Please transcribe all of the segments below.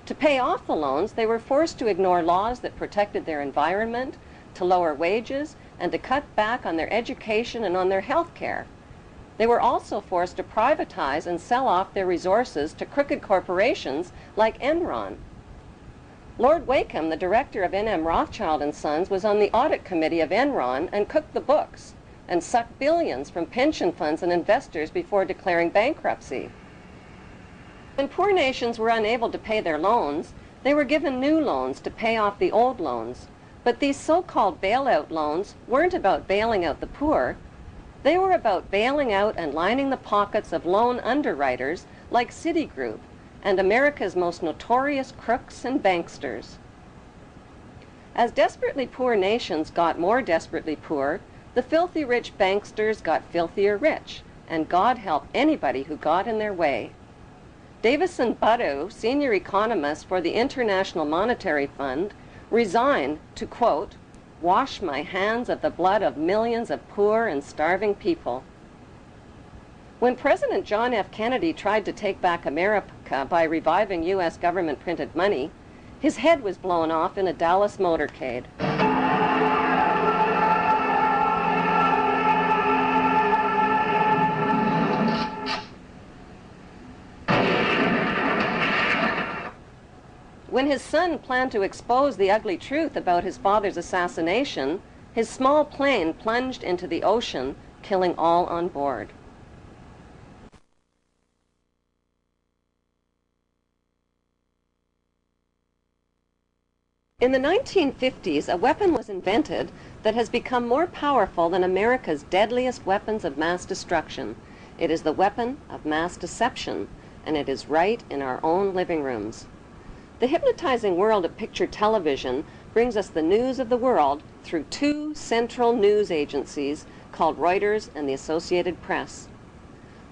To pay off the loans, they were forced to ignore laws that protected their environment, to lower wages, and to cut back on their education and on their health care. They were also forced to privatize and sell off their resources to crooked corporations like Enron. Lord Wakeham, the director of N.M. Rothschild & Sons, was on the audit committee of Enron and cooked the books and sucked billions from pension funds and investors before declaring bankruptcy. When poor nations were unable to pay their loans, they were given new loans to pay off the old loans. But these so-called bailout loans weren't about bailing out the poor. They were about bailing out and lining the pockets of loan underwriters like Citigroup and America's most notorious crooks and banksters. As desperately poor nations got more desperately poor, the filthy rich banksters got filthier rich, and God help anybody who got in their way. Davison Buttu, senior economist for the International Monetary Fund, resigned to, quote, "wash my hands of the blood of millions of poor and starving people." When President John F. Kennedy tried to take back America by reviving U.S. government printed money, his head was blown off in a Dallas motorcade. When his son planned to expose the ugly truth about his father's assassination, his small plane plunged into the ocean, killing all on board. In the 1950s, a weapon was invented that has become more powerful than America's deadliest weapons of mass destruction. It is the weapon of mass deception, and it is right in our own living rooms. The hypnotizing world of picture television brings us the news of the world through two central news agencies called Reuters and the Associated Press.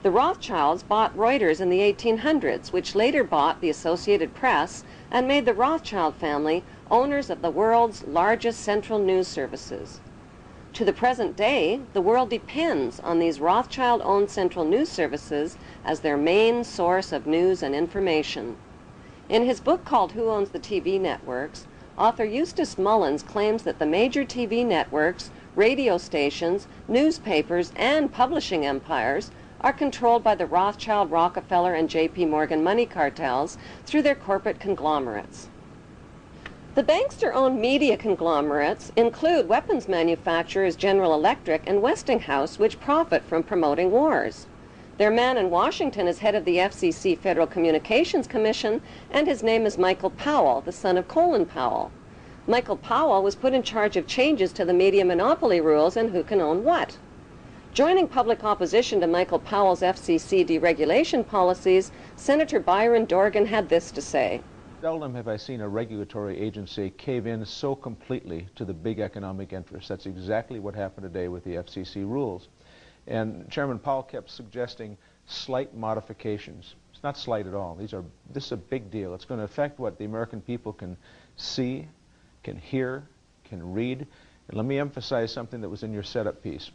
The Rothschilds bought Reuters in the 1800s, which later bought the Associated Press and made the Rothschild family owners of the world's largest central news services. To the present day, the world depends on these Rothschild-owned central news services as their main source of news and information. In his book called Who Owns the TV Networks, author Eustace Mullins claims that the major TV networks, radio stations, newspapers, and publishing empires are controlled by the Rothschild, Rockefeller, and J.P. Morgan money cartels through their corporate conglomerates. The bankster-owned media conglomerates include weapons manufacturers General Electric and Westinghouse, which profit from promoting wars. Their man in Washington is head of the FCC Federal Communications Commission, and his name is Michael Powell, the son of Colin Powell. Michael Powell was put in charge of changes to the media monopoly rules and who can own what. Joining public opposition to Michael Powell's FCC deregulation policies, Senator Byron Dorgan had this to say. Seldom have I seen a regulatory agency cave in so completely to the big economic interests. That's exactly what happened today with the FCC rules. And Chairman Powell kept suggesting slight modifications. It's not slight at all. This is a big deal. It's going to affect what the American people can see, can hear, can read. And let me emphasize something that was in your setup piece.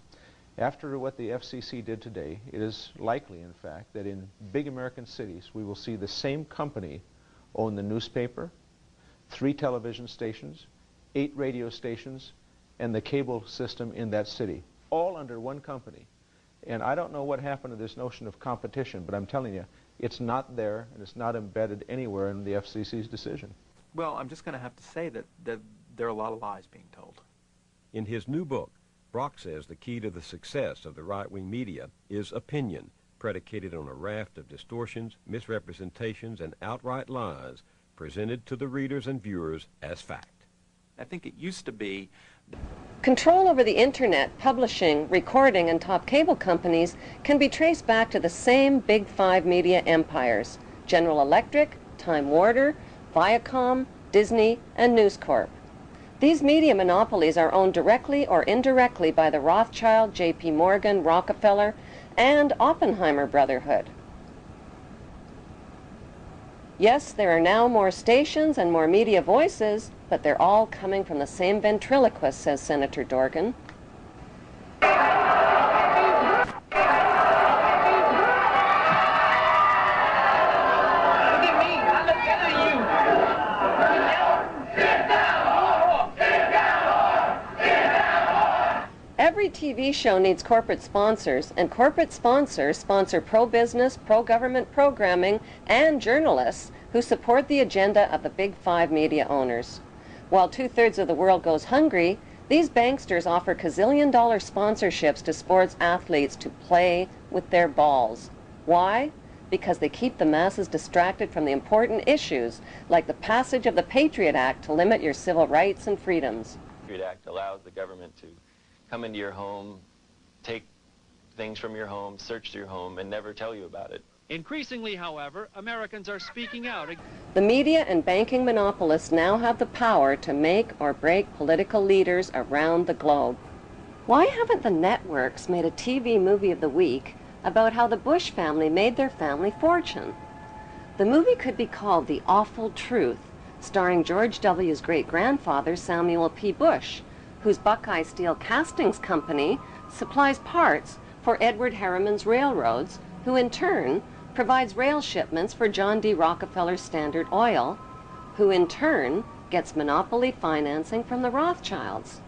After what the FCC did today, it is likely, in fact, that in big American cities we will see the same company own the newspaper, 3 television stations, 8 radio stations, and the cable system in that city, all under one company. And I don't know what happened to this notion of competition, but I'm telling you, it's not there, and it's not embedded anywhere in the FCC's decision. Well, I'm just going to have to say that there are a lot of lies being told. In his new book, Brock says the key to the success of the right-wing media is opinion, predicated on a raft of distortions, misrepresentations, and outright lies presented to the readers and viewers as fact. I think it used to be Control over the internet, publishing, recording, and top cable companies can be traced back to the same Big Five media empires: General Electric, Time Warner, Viacom, Disney, and News Corp. These media monopolies are owned directly or indirectly by the Rothschild, J.P. Morgan, Rockefeller, and Oppenheimer Brotherhood. Yes, there are now more stations and more media voices, but they're all coming from the same ventriloquist, says Senator Dorgan. Look at me, I look better than you. TV show needs corporate sponsors, and corporate sponsors sponsor pro-business, pro-government programming and journalists who support the agenda of the Big Five media owners. While 2/3 of the world goes hungry, these banksters offer gazillion-dollar sponsorships to sports athletes to play with their balls. Why? Because they keep the masses distracted from the important issues, like the passage of the Patriot Act to limit your civil rights and freedoms. The Patriot Act allows the government to come into your home, take things from your home, search your home, and never tell you about it. Increasingly, however, Americans are speaking out. The media and banking monopolists now have the power to make or break political leaders around the globe. Why haven't the networks made a TV movie of the week about how the Bush family made their family fortune? The movie could be called The Awful Truth, starring George W.'s great-grandfather, Samuel P. Bush, whose Buckeye Steel Castings Company supplies parts for Edward Harriman's railroads, who in turn provides rail shipments for John D. Rockefeller's Standard Oil, who in turn gets monopoly financing from the Rothschilds.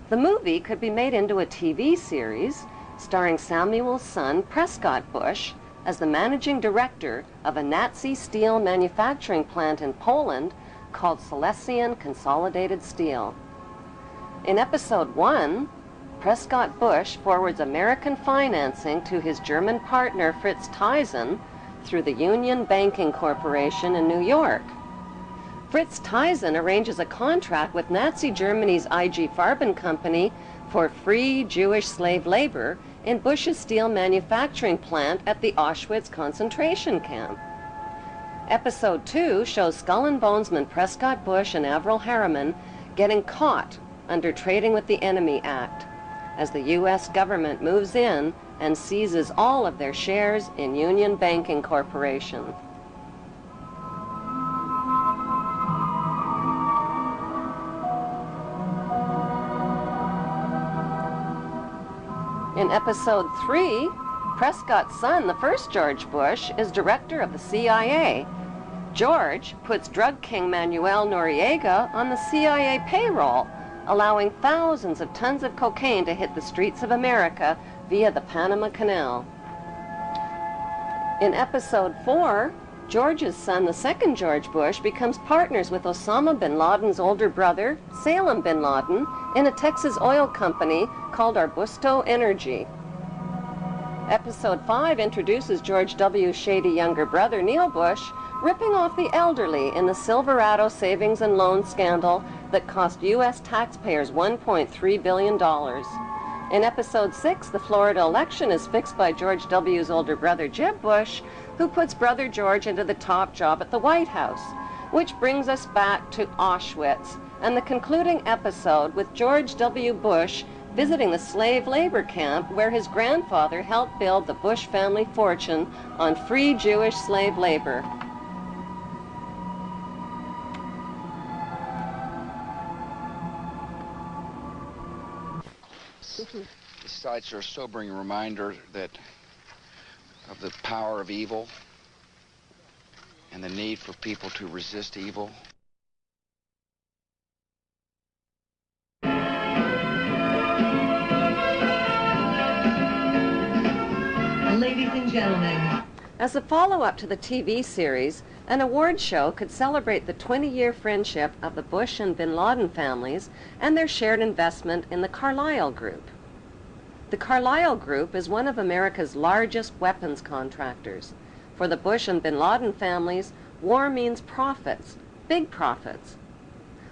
The movie could be made into a TV series starring Samuel's son, Prescott Bush, as the managing director of a Nazi steel manufacturing plant in Poland called Silesian Consolidated Steel. In episode 1, Prescott Bush forwards American financing to his German partner Fritz Thyssen through the Union Banking Corporation in New York. Fritz Thyssen arranges a contract with Nazi Germany's IG Farben Company for free Jewish slave labor in Bush's steel manufacturing plant at the Auschwitz concentration camp. Episode 2 shows Skull and Bonesman Prescott Bush and Averell Harriman getting caught under Trading with the Enemy Act, as the U.S. government moves in and seizes all of their shares in Union Banking Corporation. In episode 3, Prescott's son, the first George Bush, is director of the CIA. George puts drug king Manuel Noriega on the CIA payroll, allowing thousands of tons of cocaine to hit the streets of America via the Panama Canal. In episode 4, George's son, the second George Bush, becomes partners with Osama bin Laden's older brother, Salem bin Laden, in a Texas oil company called Arbusto Energy. Episode 5 introduces George W.'s shady younger brother, Neil Bush, ripping off the elderly in the Silverado savings and loan scandal that cost U.S. taxpayers $1.3 billion. In episode 6, the Florida election is fixed by George W.'s older brother, Jeb Bush, who puts brother George into the top job at the White House, which brings us back to Auschwitz and the concluding episode with George W. Bush visiting the slave labor camp where his grandfather helped build the Bush family fortune on free Jewish slave labor. The sites are a sobering reminder of the power of evil and the need for people to resist evil. Ladies and gentlemen. As a follow-up to the TV series, an award show could celebrate the 20-year friendship of the Bush and bin Laden families and their shared investment in the Carlyle Group. The Carlyle Group is one of America's largest weapons contractors. For the Bush and bin Laden families, war means profits, big profits.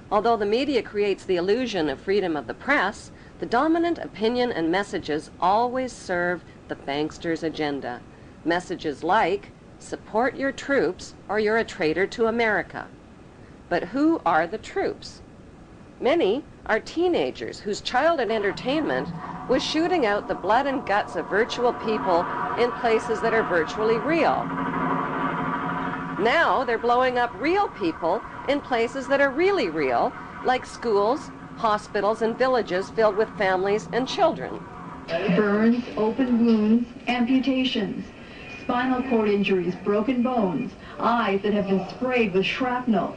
Although the media creates the illusion of freedom of the press, the dominant opinion and messages always serve the banksters' agenda. Messages like, support your troops or you're a traitor to America. But who are the troops? Many are teenagers whose childhood entertainment was shooting out the blood and guts of virtual people in places that are virtually real. Now they're blowing up real people in places that are really real, like schools, hospitals, and villages filled with families and children. Burns, open wounds, amputations, spinal cord injuries, broken bones, eyes that have been sprayed with shrapnel.